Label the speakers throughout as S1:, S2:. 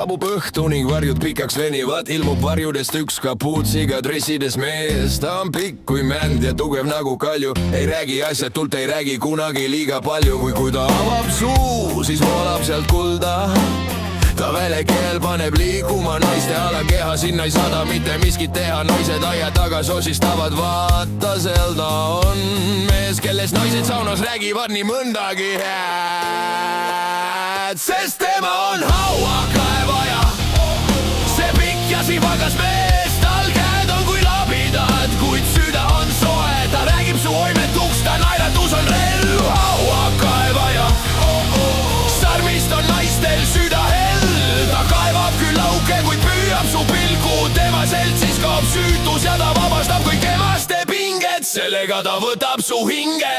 S1: saabub õhtu ning varjud pikaks venivad. Ilmub varjudest üks kapuutsiga dressides mees. Ta on pikk kui mänd ja tugev nagu kalju. Ei räägi asjatult, ei räägi kunagi liiga palju. Kui ta avab suu, siis voolab sealt kulda. Ta väljekeel paneb liikuma naiste alakeha. Sinna ei saada mitte miskit teha. Naised aia taga sosistavad. Vaata, seal ta on mees, kelles naised saunas räägivad nii mõndagi head. Sest tema on hauakaevaja. See pikk ja sivagas mees. Tal käed on kui labidad, kuid süda on soe. Ta räägib su oimetuks, ta naeratus on relv. Hauakaevaja. Sarmist on naistel süda hell. Ta kaevab küll auke, kuid püüab su pilgu. Tema seltsis kaob süütus ja ta vabastab kõik emaste pinged. Sellega ta võtab su hinge.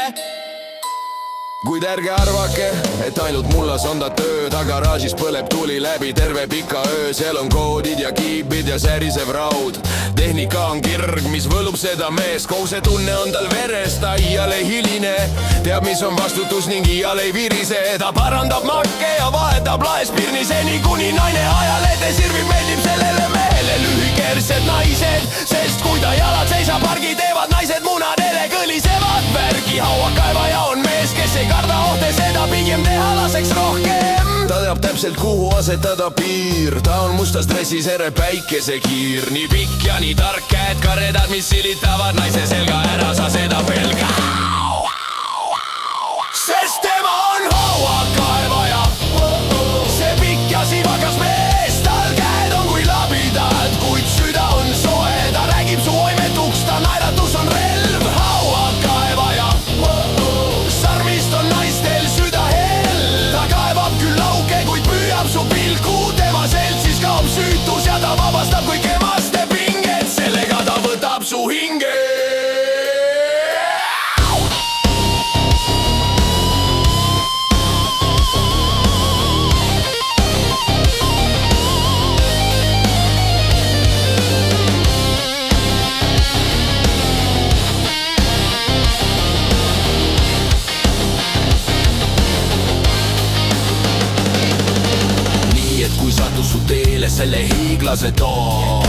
S1: Kuid ärge arvake, et ainult mullas on ta töö. Ta garaažis põleb tuli läbi terve pika öö. Seal on koodid ja kiibid ja särisev raud. Tehnika on kirg, mis võlub seda mees. Kousetunne on tal veres, ta iial ei hiline. Teab, mis on vastutus ning iial ei virise. Ta parandab makke ja vahetab laes pirniseni, kuni naine ajalehte sirvib. Meeldib sellele mehele lühikersed naised, sest kui ta jalad seisab pargi, teevad naised munadele kõlisevad värgi. Hauakaevaja on mees, kes ei karda ohte, seda pigem teha laseks rohkem. Ta teab täpselt, kuhu asetada piir. Ta on mustas dressis ere päikesekiir. Nii pikk ja nii tark, käed karedad, mis silitavad naise selga ära, sa seda pelga. Sest tema on hauakaevaja. See pikk ja sivakas mees. Tal käed on kui labidad, kuid süda on soe. Ta räägib su oimetuks, ta naeratus on relv. Hauakaevaja. Sarmist on naistel süda hell. Ta kaevab küll auke, kuid püüab su pilku. Tema seltsis kaob süütus ja ta vabastab kõik emaste pinged. Sellega ta võtab su hinge. Su teele selle hiiglase too.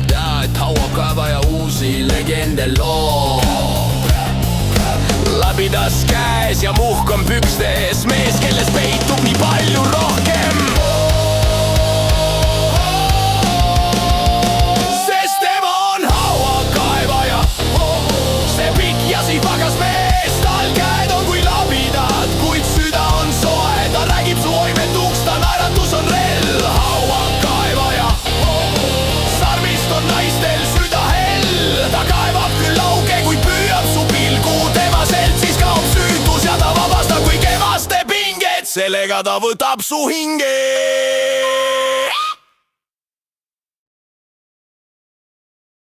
S1: Tea, et hauakaevaja uusi legende loo. Labidas käes ja muhk on pükstes. Mees, kelles peitub nii palju rohkem. Sest tema on hauakaevaja. See pikk ja sivagas mees. Tal käed on kui labidad, kuid süda on soe. Ta räägib su oimetuks, ta naeratus on relv. Hauakaevaja. Sarmist on naistel süda hell. Ta kaevab küll auke, kuid püüab su pilgu. Tema seltsis kaob süütus ja ta vabastab kõik emaste pinged. Sellega ta võtab su hinge.